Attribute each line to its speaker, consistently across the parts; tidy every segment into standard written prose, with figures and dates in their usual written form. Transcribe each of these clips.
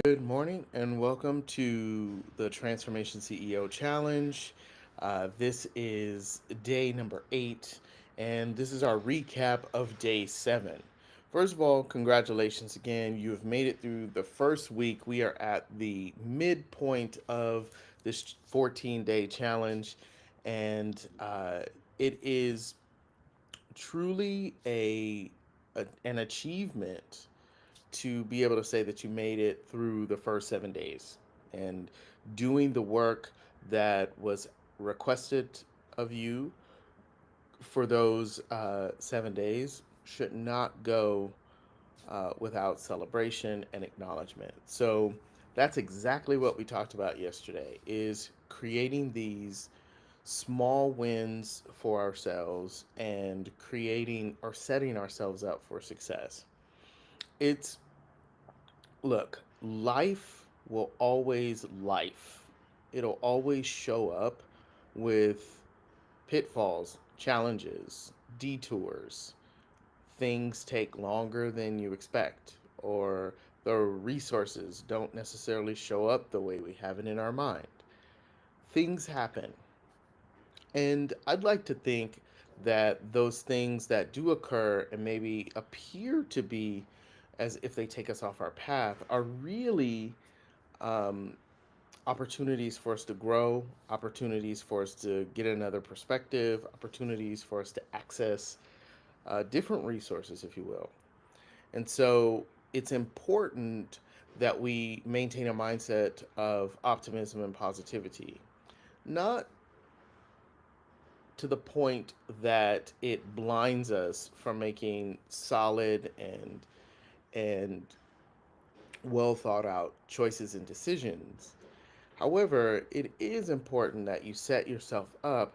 Speaker 1: Good morning and welcome to the Transformation CEO Challenge. This is day number 8, and this is our recap of day 7. First of all, congratulations again. You have made it through the first week. We are at the midpoint of this 14-day challenge, and it is truly an achievement to be able to say that you made it through the first 7 days and doing the work that was requested of you for those 7 days should not go without celebration and acknowledgement. So that's exactly what we talked about yesterday, is creating these small wins for ourselves and creating or setting ourselves up for success. It's Look, life will always life. It'll always show up with pitfalls, challenges, detours. Things take longer than you expect, or the resources don't necessarily show up the way we have it in our mind. Things happen. And I'd like to think that those things that do occur and maybe appear to be as if they take us off our path are really um, opportunities for us to grow, opportunities for us to get another perspective, opportunities for us to access different resources, if you will. And so it's important that we maintain a mindset of optimism and positivity, not to the point that it blinds us from making solid and well thought out choices and decisions. However, it is important that you set yourself up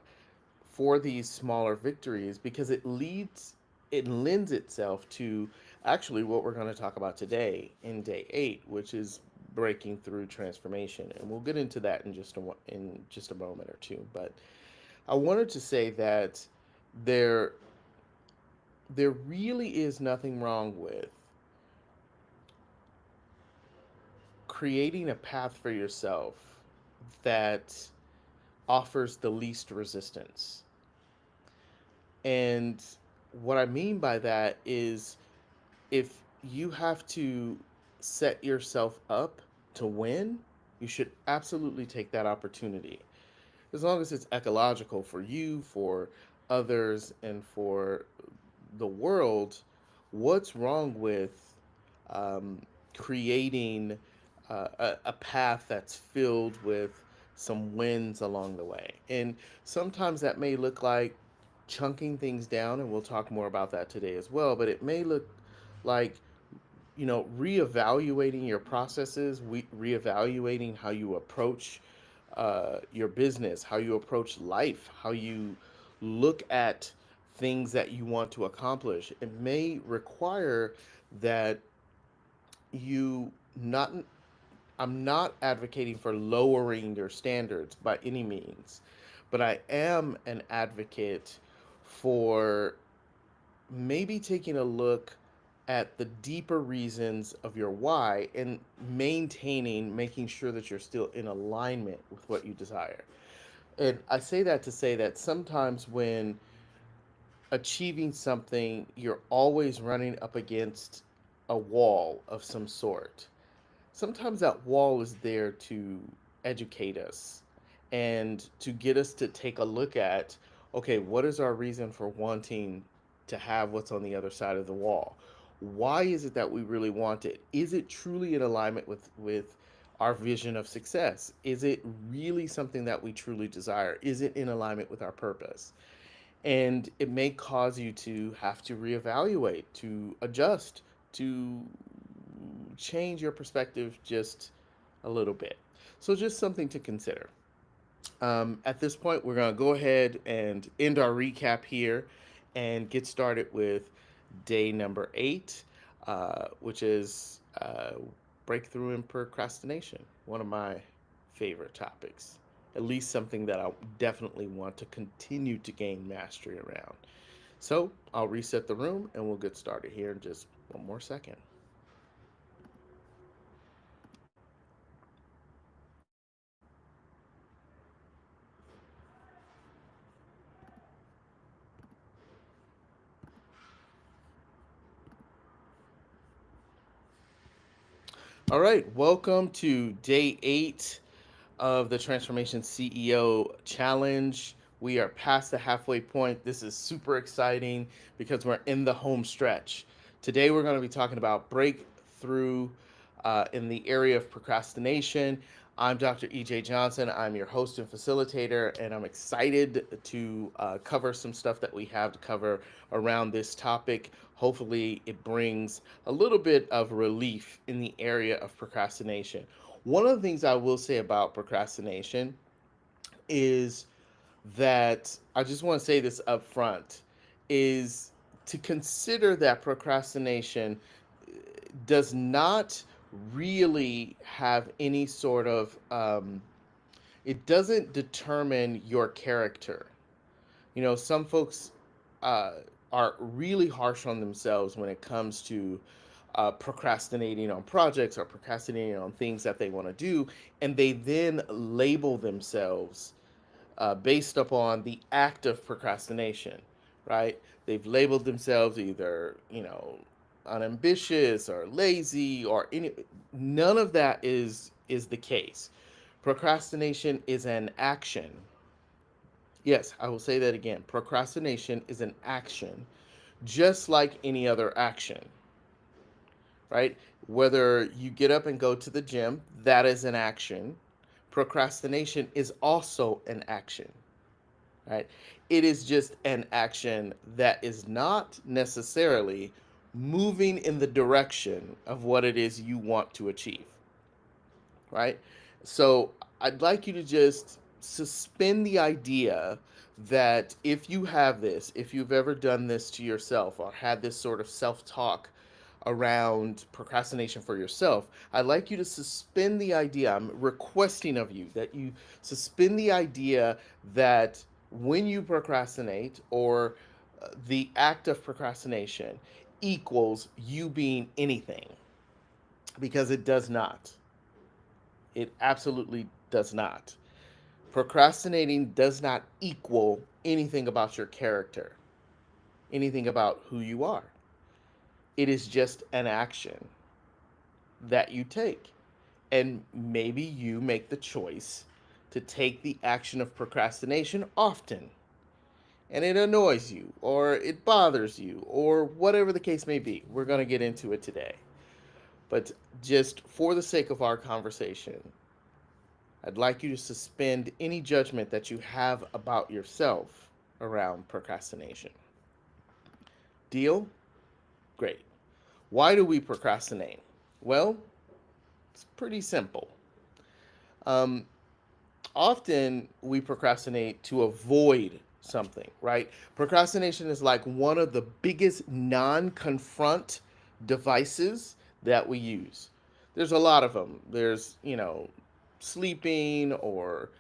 Speaker 1: for these smaller victories because it lends itself to actually what we're going to talk about today in day 8, which is breaking through transformation. And we'll get into that in just a moment or two, but I wanted to say that there there really is nothing wrong with creating a path for yourself that offers the least resistance. And what I mean by that is if you have to set yourself up to win, you should absolutely take that opportunity. As long as it's ecological for you, for others, and for the world, what's wrong with um, creating a path that's filled with some wins along the way? And sometimes that may look like chunking things down, and we'll talk more about that today as well, but it may look like reevaluating your processes, reevaluating how you approach your business, how you approach life, how you look at things that you want to accomplish. It may require that you not, I'm not advocating for lowering your standards by any means, but I am an advocate for maybe taking a look at the deeper reasons of your why and making sure that you're still in alignment with what you desire. And I say that to say that sometimes when achieving something, you're always running up against a wall of some sort. Sometimes that wall is there to educate us and to get us to take a look at, okay, what is our reason for wanting to have what's on the other side of the wall? Why is it that we really want it? Is it truly in alignment with our vision of success? Is it really something that we truly desire? Is it in alignment with our purpose? And it may cause you to have to reevaluate, to adjust, to change your perspective just a little bit. So, just something to consider. At this point, we're going to go ahead and end our recap here and get started with day number 8, which is breakthrough in procrastination, one of my favorite topics, at least something that I definitely want to continue to gain mastery around. So, I'll reset the room and we'll get started here in just one more second. All right, welcome to day 8 of the Transformation CEO Challenge. We are past the halfway point. This is super exciting because we're in the home stretch. Today, we're going to be talking about breakthrough in the area of procrastination. I'm Dr. EJ Johnson. I'm your host and facilitator, and I'm excited to cover some stuff that we have to cover around this topic. Hopefully, it brings a little bit of relief in the area of procrastination. One of the things I will say about procrastination is that I just want to say this up front is to consider that procrastination does not really have any sort of it doesn't determine your character. Some folks uh, are really harsh on themselves when it comes to procrastinating on projects or procrastinating on things that they want to do, and they then label themselves based upon the act of procrastination, right? They've labeled themselves either, unambitious or lazy or any. None of that is the case. Procrastination is an action. Yes, I will say that again. Procrastination is an action, just like any other action, right? Whether you get up and go to the gym, that is an action. Procrastination is also an action, right? It is just an action that is not necessarily moving in the direction of what it is you want to achieve, right? So I'd like you to just suspend the idea that if you have this, if you've ever done this to yourself or had this sort of self talk around procrastination for yourself, I'd like you to suspend the idea. I'm requesting of you that you suspend the idea that when you procrastinate or the act of procrastination equals you being anything, because it does not. It absolutely does not. Procrastinating does not equal anything about your character, anything about who you are. It is just an action that you take. And maybe you make the choice to take the action of procrastination often. And it annoys you, or it bothers you, or whatever the case may be. We're going to get into it today. But just for the sake of our conversation, I'd like you to suspend any judgment that you have about yourself around procrastination. Deal? Great. Why do we procrastinate? Well, it's pretty simple. Um, Often we procrastinate to avoid something, right? Procrastination is like one of the biggest non confront devices that we use. There's a lot of them. There's, sleeping or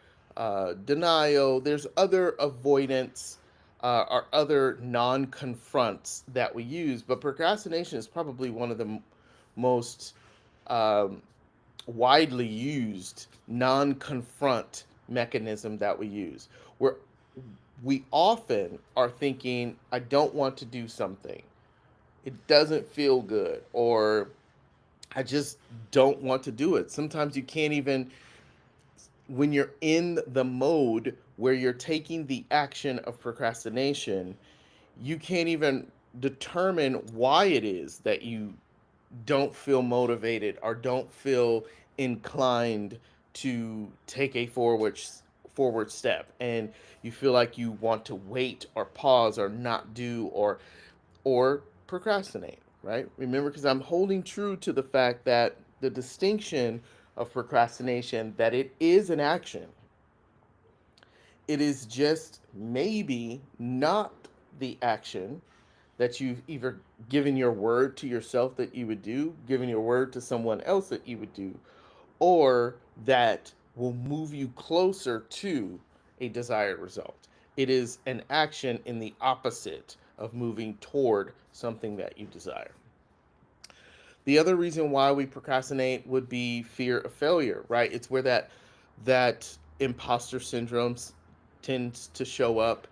Speaker 1: denial. There's other avoidance or other non confronts that we use, but procrastination is probably one of the most um, widely used non-confront mechanism that we use, where we often are thinking, I don't want to do something, it doesn't feel good, or I just don't want to do it. Sometimes you can't even, when you're in the mode where you're taking the action of procrastination, you can't even determine why it is that you don't feel motivated or don't feel inclined to take a forward step, and you feel like you want to wait or pause or not do or procrastinate, right? Remember, because I'm holding true to the fact that the distinction of procrastination, that it is an action. It is just maybe not the action that you've either given your word to yourself that you would do, given your word to someone else that you would do, or that will move you closer to a desired result. It is an action in the opposite of moving toward something that you desire. The other reason why we procrastinate would be fear of failure, right? It's where that imposter syndrome tends to show up.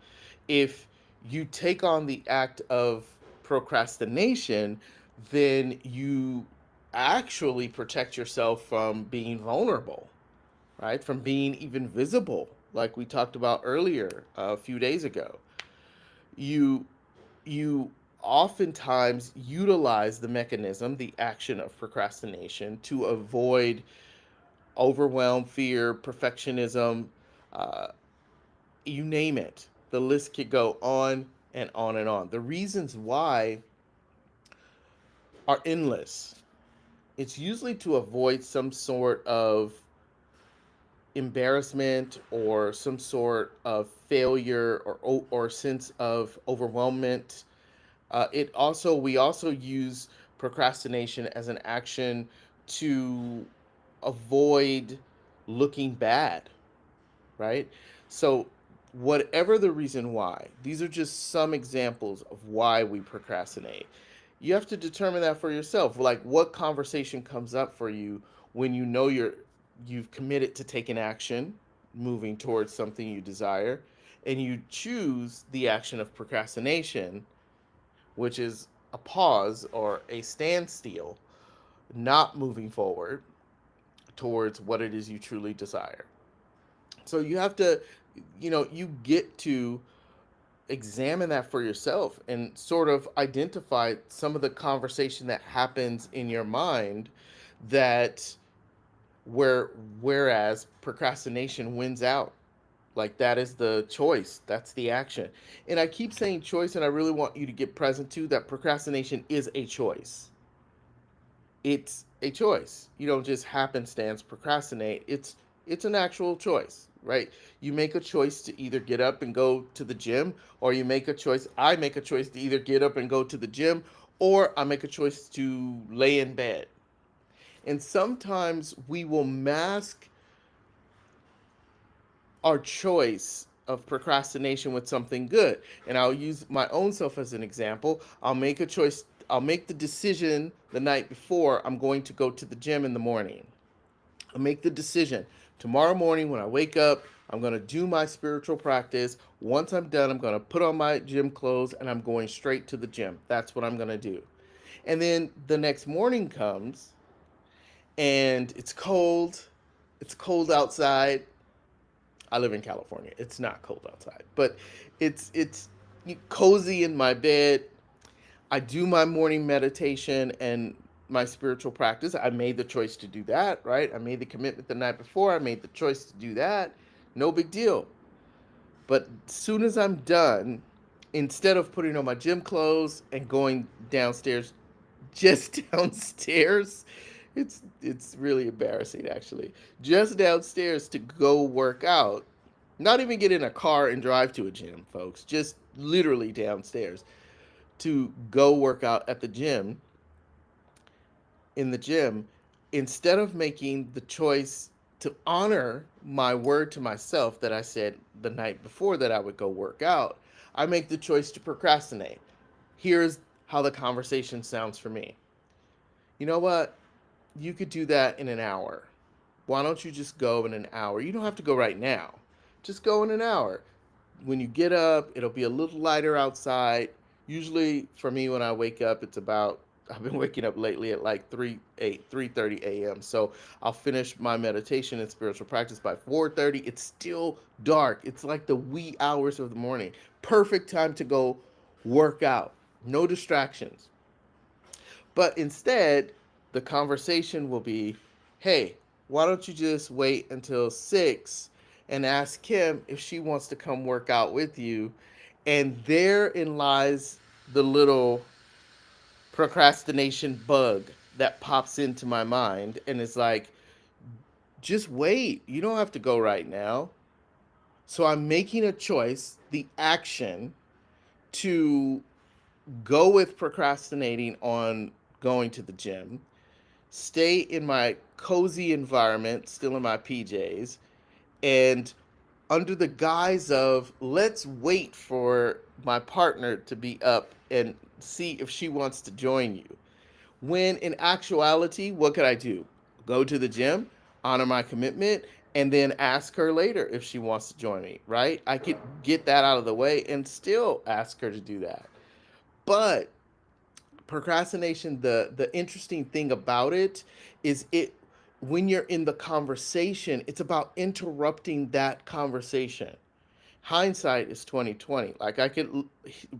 Speaker 1: If you take on the act of procrastination, then you actually protect yourself from being vulnerable, right? From being even visible, like we talked about earlier a few days ago. You you oftentimes utilize the mechanism, the action of procrastination to avoid overwhelm, fear, perfectionism, uh, you name it. The list could go on and on and on. The reasons why are endless. It's usually to avoid some sort of embarrassment or some sort of failure or sense of overwhelmment. It also we also use procrastination as an action to avoid looking bad, right? So whatever the reason why, these are just some examples of why we procrastinate. You have to determine that for yourself. Like what conversation comes up for you when you know you've committed to taking action, moving towards something you desire, and you choose the action of procrastination, which is a pause or a standstill, not moving forward towards what it is you truly desire. So you have to, you get to examine that for yourself and sort of identify some of the conversation that happens in your mind that where whereas procrastination wins out. Like that is the choice, that's the action. And I keep saying choice, and I really want you to get present to that procrastination is a choice. It's a choice. You don't just happenstance procrastinate. It's an actual choice, right? You make a choice to either get up and go to the gym, or you make a choice. I make a choice to either get up and go to the gym, or I make a choice to lay in bed. And sometimes we will mask our choice of procrastination with something good. And I'll use my own self as an example. I'll make a choice, I'll make the decision the night before I'm going to go to the gym in the morning. I'll make the decision tomorrow morning when I wake up, I'm going to do my spiritual practice. Once I'm done, I'm going to put on my gym clothes and I'm going straight to the gym. That's what I'm going to do. And then the next morning comes and it's cold. It's cold outside. I live in California. It's not cold outside, but it's cozy in my bed. I do my morning meditation and my spiritual practice. I made the choice to do that, right? I made the commitment the night before. I made the choice to do that. No big deal. But as soon as I'm done, instead of putting on my gym clothes and going downstairs, just downstairs, it's really embarrassing actually. Just downstairs to go work out. Not even get in a car and drive to a gym, folks. Just literally downstairs to go work out at the gym, in the gym, instead of making the choice to honor my word to myself that I said the night before that I would go work out, I make the choice to procrastinate. Here's how the conversation sounds for me. You know what? You could do that in an hour. Why don't you just go in an hour? You don't have to go right now. Just go in an hour. When you get up, it'll be a little lighter outside. Usually for me when I wake up, it's about I've been waking up lately at like 3:30 a.m. So I'll finish my meditation and spiritual practice by 4:30. It's still dark. It's like the wee hours of the morning. Perfect time to go work out. No distractions. But instead, the conversation will be, hey, why don't you just wait until 6 and ask Kim if she wants to come work out with you? And therein lies the little procrastination bug that pops into my mind and is like, just wait. You don't have to go right now. So I'm making a choice, the action to go with procrastinating on going to the gym, stay in my cozy environment, still in my PJs, and under the guise of let's wait for my partner to be up and see if she wants to join you. When in actuality, what could I do? Go to the gym, honor my commitment, and then ask her later if she wants to join me, right? I could get that out of the way and still ask her to do that. But procrastination, the interesting thing about it is it when you're in the conversation, it's about interrupting that conversation. Hindsight is 2020. Like I could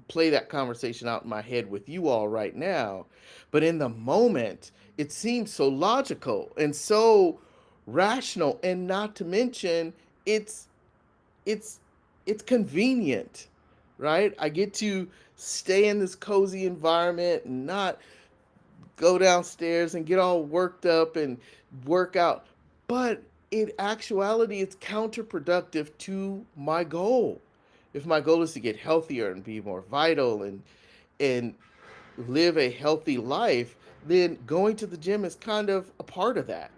Speaker 1: play that conversation out in my head with you all right now, but in the moment it seems so logical and so rational, and not to mention it's it's it's convenient, right? I get to stay in this cozy environment and not go downstairs and get all worked up and work out. But in actuality, it's counterproductive to my goal. If my goal is to get healthier and be more vital and live a healthy life, then going to the gym is kind of a part of that.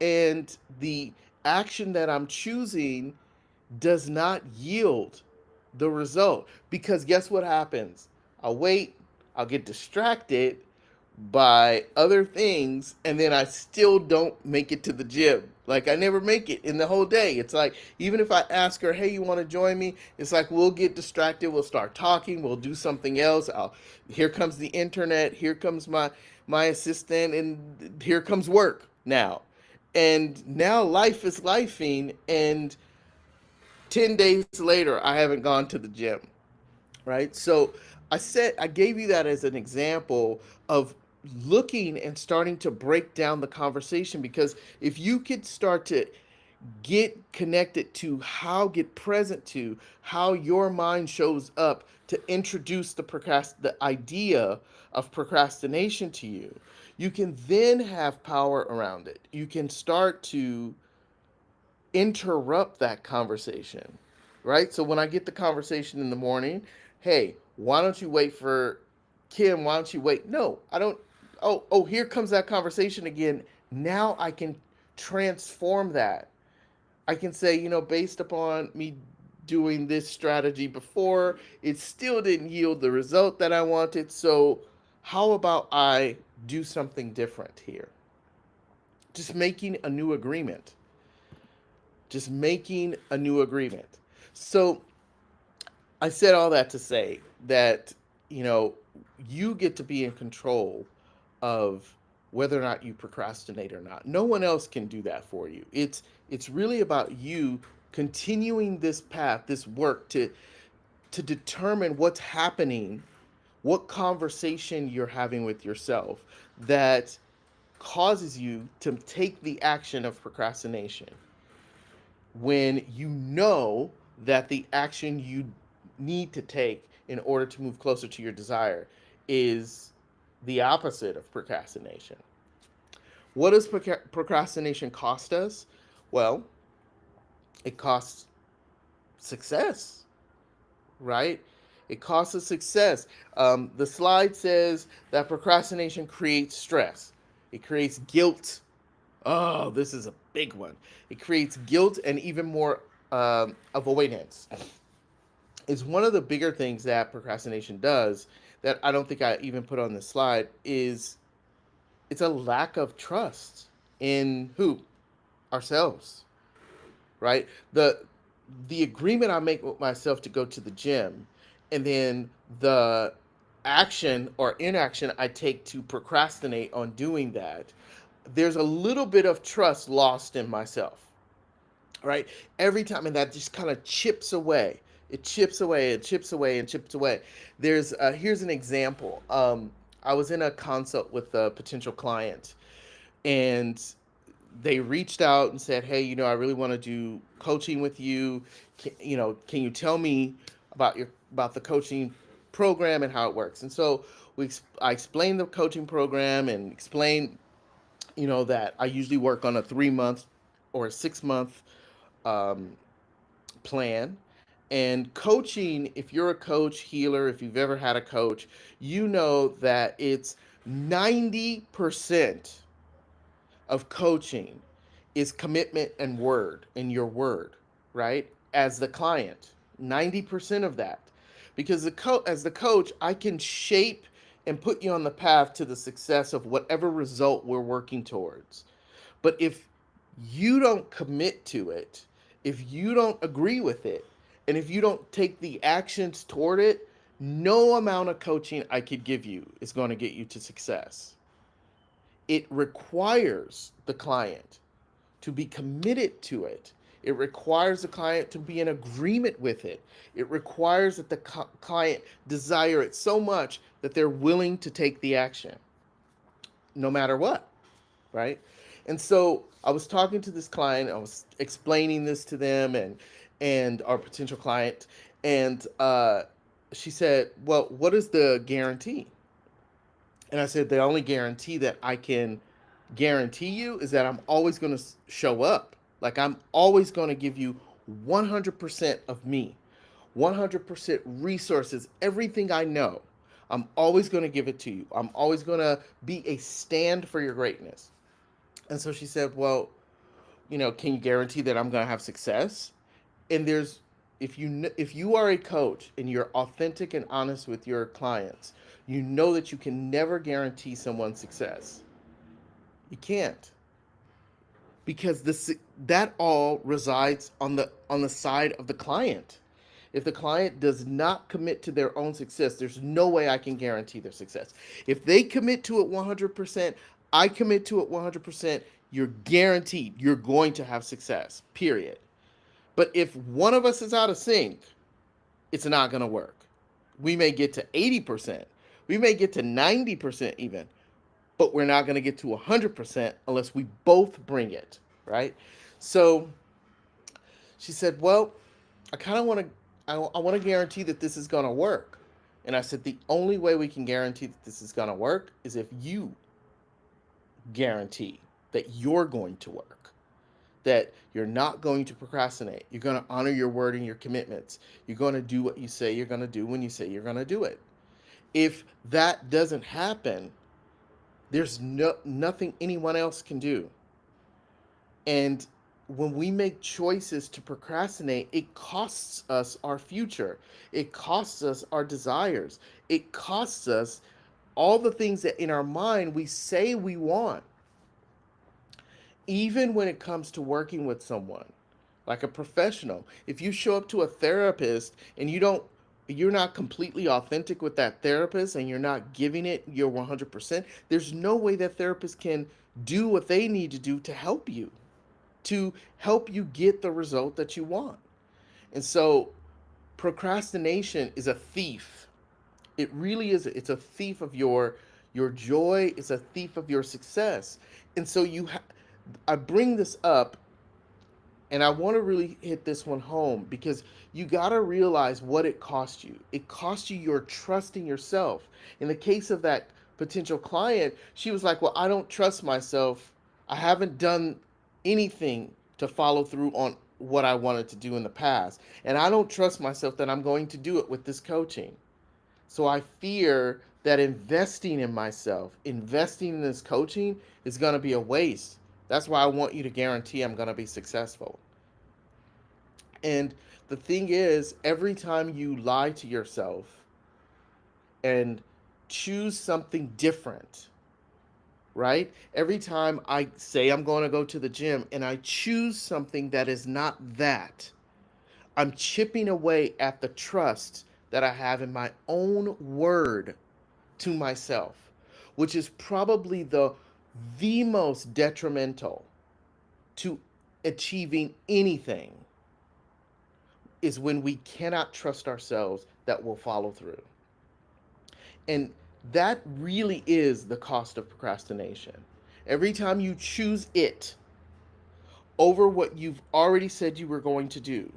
Speaker 1: And the action that I'm choosing does not yield the result, because guess what happens? I'll wait, I'll get distracted by other things, and then I still don't make it to the gym. Like I never make it in the whole day. It's like even if I ask her, "Hey, you want to join me?" It's like we'll get distracted, we'll start talking, we'll do something else. I'll Here comes the internet, here comes my assistant, and here comes work now. And now life is lifing, and 10 days later I haven't gone to the gym, right? So I gave you that as an example of looking and starting to break down the conversation, because if you could start to get connected to get present to how your mind shows up to introduce the idea of procrastination to you, you can then have power around it. You can start to interrupt that conversation, right? So when I get the conversation in the morning, hey, why don't you wait for Kim? Why don't you wait? No, I don't. Oh, here comes that conversation again. Now I can transform that. I can say, based upon me doing this strategy before, it still didn't yield the result that I wanted. So how about I do something different here? Just making a new agreement. Just making a new agreement. So I said all that to say that, you know, you get to be in control of whether or not you procrastinate or not. No one else can do that for you. It's really about you continuing this path, this work to determine what's happening, what conversation you're having with yourself that causes you to take the action of procrastination when you know that the action you need to take in order to move closer to your desire is the opposite of procrastination. What does procrastination cost us? Well, it costs success, right? It costs us success. The slide says that procrastination creates stress, it creates guilt. Oh, this is a big one. It creates guilt and even more avoidance. Is one of the bigger things that procrastination does that I don't think I even put on the slide is it's a lack of trust in who? Ourselves, right? The agreement I make with myself to go to the gym, and then the action or inaction I take to procrastinate on doing that, there's a little bit of trust lost in myself, right? Every time, and that just kind of chips away. It chips away, it chips away, and chips away. Here's an example. I was in a consult with a potential client, and they reached out and said, "Hey, I really want to do coaching with you. Can you tell me about the coaching program and how it works?" And so I explained the coaching program and explained, that I usually work on a 3 month or a 6 month um, plan. And coaching, if you're a coach, healer, if you've ever had a coach, you know that it's 90% of coaching is commitment and word in your word, right? As the client, 90% of that. Because as the coach, I can shape and put you on the path to the success of whatever result we're working towards. But if you don't commit to it, if you don't agree with it, and if you don't take the actions toward it, No amount of coaching I could give you is going to get you to success. It requires the client to be committed to it. It requires the client to be in agreement with it. It requires that the client desire it so much that they're willing to take the action, no matter what, right? And so I was talking to this client, I was explaining this to them and our potential client, and she said, "Well, what is the guarantee?" And I said, "The only guarantee that I can guarantee you is that I'm always going to show up. Like I'm always going to give you 100% of me, 100% resources, everything I know. I'm always going to give it to you. I'm always going to be a stand for your greatness." And so she said, "Well, can you guarantee that I'm going to have success?" And there's if you are a coach and you're authentic and honest with your clients, you know that you can never guarantee someone's success. You can't, because that all resides on the side of the client. If the client does not commit to their own success, there's no way I can guarantee their success. If they commit to it 100%, I commit to it 100%, you're guaranteed you're going to have success, period. But if one of us is out of sync, it's not going to work. We may get to 80%, we may get to 90% even, but we're not going to get to 100% unless we both bring it, right? So she said, "Well, I kind of want to, I want to guarantee that this is going to work." And I said, "The only way we can guarantee that this is going to work is if you guarantee that you're going to work, that you're not going to procrastinate. You're going to honor your word and your commitments. You're going to do what you say you're going to do when you say you're going to do it." If that doesn't happen, there's nothing anyone else can do. And when we make choices to procrastinate, it costs us our future. It costs us our desires. It costs us all the things that in our mind we say we want. Even when it comes to working with someone, like a professional, if you show up to a therapist and you're not completely authentic with that therapist and you're not giving it your 100%, there's no way that therapist can do what they need to do to help you get the result that you want. And so procrastination is a thief. It really is. It's a thief of your joy. It's a thief of your success. And so I bring this up, and I want to really hit this one home because you got to realize what it cost you. It cost you your trust in yourself. In the case of that potential client, she was like, "Well, I don't trust myself. I haven't done anything to follow through on what I wanted to do in the past. And I don't trust myself that I'm going to do it with this coaching. So I fear that investing in myself, investing in this coaching is going to be a waste. That's why I want you to guarantee I'm going to be successful." And the thing is, every time you lie to yourself and choose something different, right? Every time I say I'm going to go to the gym and I choose something that is not that, I'm chipping away at the trust that I have in my own word to myself, which is probably the most detrimental to achieving anything, is when we cannot trust ourselves that we'll follow through. And that really is the cost of procrastination. Every time you choose it over what you've already said you were going to do,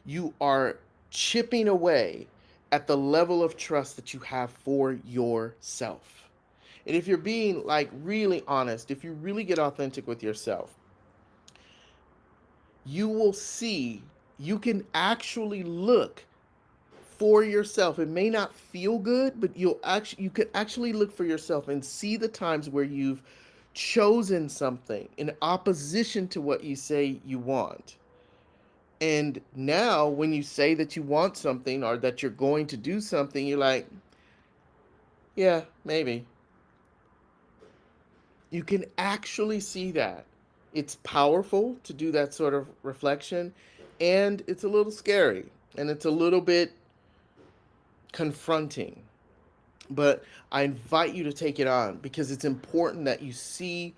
Speaker 1: you are chipping away at the level of trust that you have for yourself. And if you're being like really honest, if you really get authentic with yourself, you will see, you can actually look for yourself. It may not feel good, but you can actually look for yourself and see the times where you've chosen something in opposition to what you say you want. And now when you say that you want something or that you're going to do something, you're like, "Yeah, maybe." You can actually see that. It's powerful to do that sort of reflection, and it's a little scary, and it's a little bit confronting, but I invite you to take it on because it's important that you see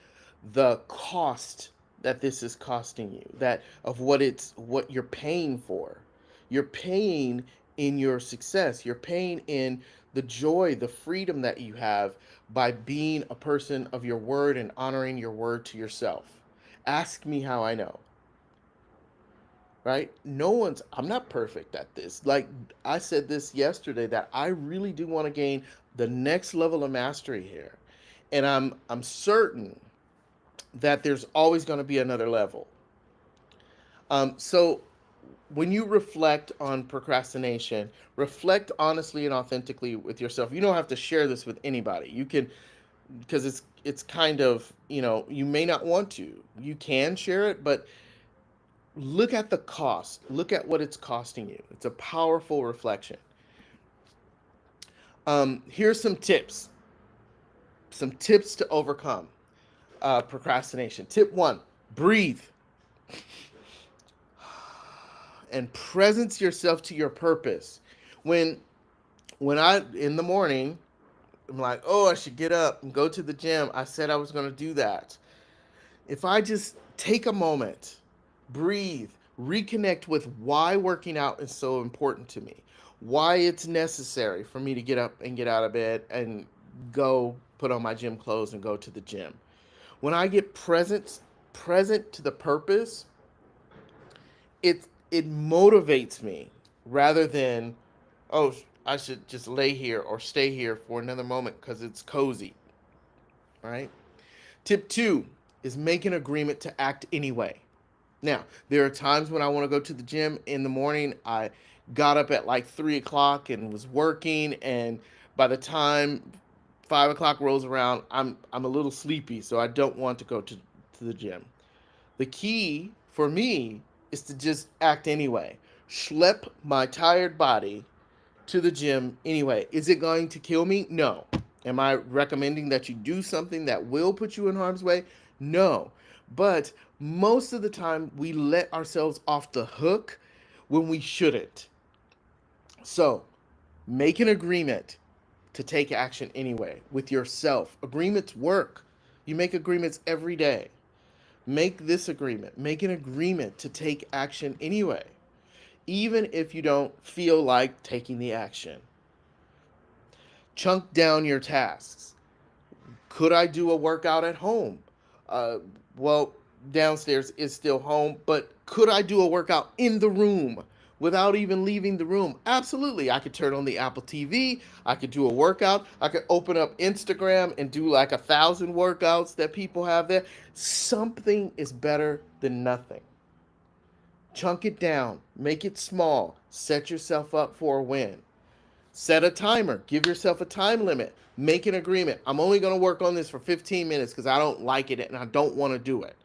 Speaker 1: the cost that this is costing you, that of what you're paying for. You're paying in your success. You're paying in the joy, the freedom that you have by being a person of your word and honoring your word to yourself. Ask me how I know, right? I'm not perfect at this. Like I said this yesterday, that I really do want to gain the next level of mastery here. And I'm certain that there's always going to be another level. So when you reflect on procrastination, reflect honestly and authentically with yourself. You don't have to share this with anybody. You can, because it's kind of, you may not want to. You can share it, but look at the cost. Look at what it's costing you. It's a powerful reflection. Here's some tips to overcome procrastination. Tip one: breathe and presence yourself to your purpose. When when I in the morning, I'm like, oh, I should get up and go to the gym. I said I was going to do that. If I just take a moment, breathe, reconnect with why working out is so important to me, why it's necessary for me to get up and get out of bed and go put on my gym clothes and go to the gym. When I get present to the purpose, it motivates me rather than, oh, I should just lay here or stay here for another moment because it's cozy, right? Tip two is make an agreement to act anyway. Now, there are times when I want to go to the gym in the morning. I got up at like 3 o'clock and was working, and by the time 5 o'clock rolls around, I'm a little sleepy, so I don't want to go to the gym. The key for me is to just act anyway. Schlep my tired body to the gym anyway. Is it going to kill me? No. Am I recommending that you do something that will put you in harm's way? No. But most of the time, we let ourselves off the hook when we shouldn't. So make an agreement to take action anyway with yourself. Agreements work. You make agreements every day. Make this agreement. Make an agreement to take action anyway, even if you don't feel like taking the action. Chunk down your tasks. Could I do a workout at home? Uh, well, downstairs is still home, but could I do a workout in the room without even leaving the room? Absolutely. I could turn on the Apple TV. I could do a workout. I could open up Instagram and do like 1,000 workouts that people have there. Something is better than nothing. Chunk it down, make it small, set yourself up for a win. Set a timer. Give yourself a time limit. Make an agreement. I'm only going to work on this for 15 minutes because I don't like it and I don't want to do it.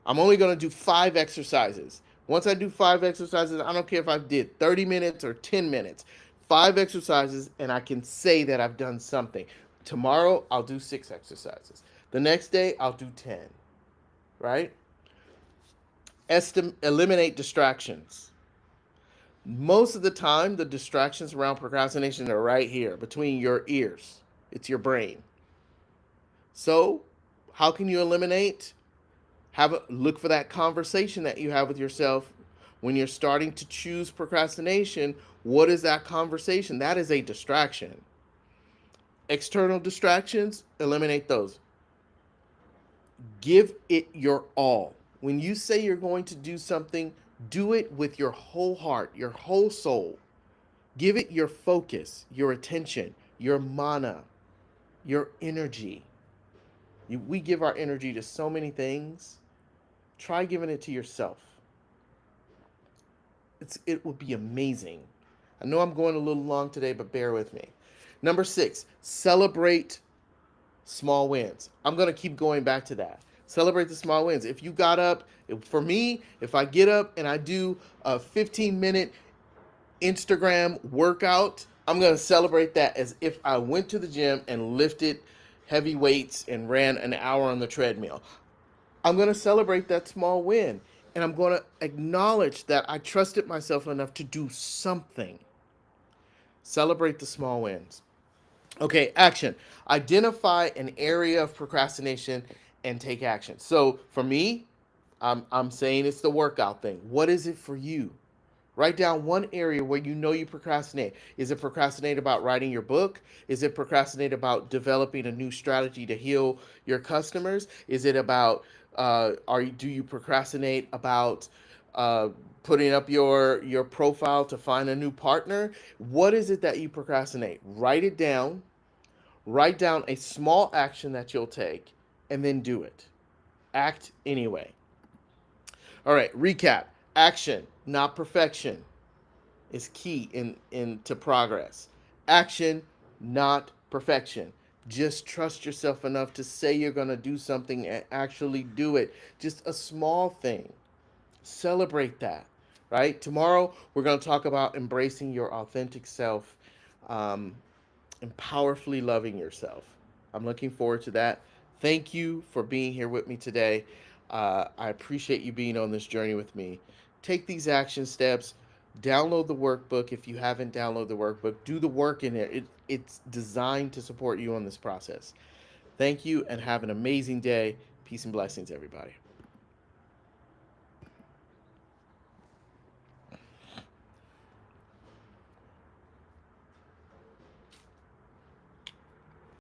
Speaker 1: I'm only going to do 5 exercises. Once I do 5 exercises, I don't care if I did 30 minutes or 10 minutes. 5 exercises, and I can say that I've done something. Tomorrow, I'll do 6 exercises. The next day, I'll do 10. Right? Eliminate distractions. Most of the time, the distractions around procrastination are right here between your ears. It's your brain. So, how can you eliminate? Look for that conversation that you have with yourself when you're starting to choose procrastination. What is that conversation? That is a distraction. External distractions, eliminate those. Give it your all. When you say you're going to do something, do it with your whole heart, your whole soul. Give it your focus, your attention, your mana, your energy. We give our energy to so many things. Try giving it to yourself. It will be amazing. I know I'm going a little long today, but bear with me. Number 6, celebrate small wins. I'm going to keep going back to that. Celebrate the small wins. If you got up, for me, if I get up and I do a 15-minute Instagram workout, I'm going to celebrate that as if I went to the gym and lifted heavy weights and ran an hour on the treadmill. I'm going to celebrate that small win. And I'm going to acknowledge that I trusted myself enough to do something. Celebrate the small wins. Okay, action. Identify an area of procrastination and take action. So for me, I'm saying it's the workout thing. What is it for you? Write down one area where you know you procrastinate. Is it procrastinate about writing your book? Is it procrastinate about developing a new strategy to heal your customers? Is it about do you procrastinate about uh, putting up your profile to find a new partner? What is it that you procrastinate? Write it down. Write down a small action that you'll take, and then do it. Act anyway. All right, recap. Action, not perfection, is key into progress. Action, not perfection. Just trust yourself enough to say you're going to do something and actually do it. Just a small thing. Celebrate that, right? Tomorrow, we're going to talk about embracing your authentic self, um, and powerfully loving yourself. I'm looking forward to that. Thank you for being here with me today. I appreciate you being on this journey with me. Take these action steps. Download the workbook if you haven't downloaded the workbook. Do the work in it. It's designed to support you on this process. Thank you and have an amazing day. Peace and blessings, everybody.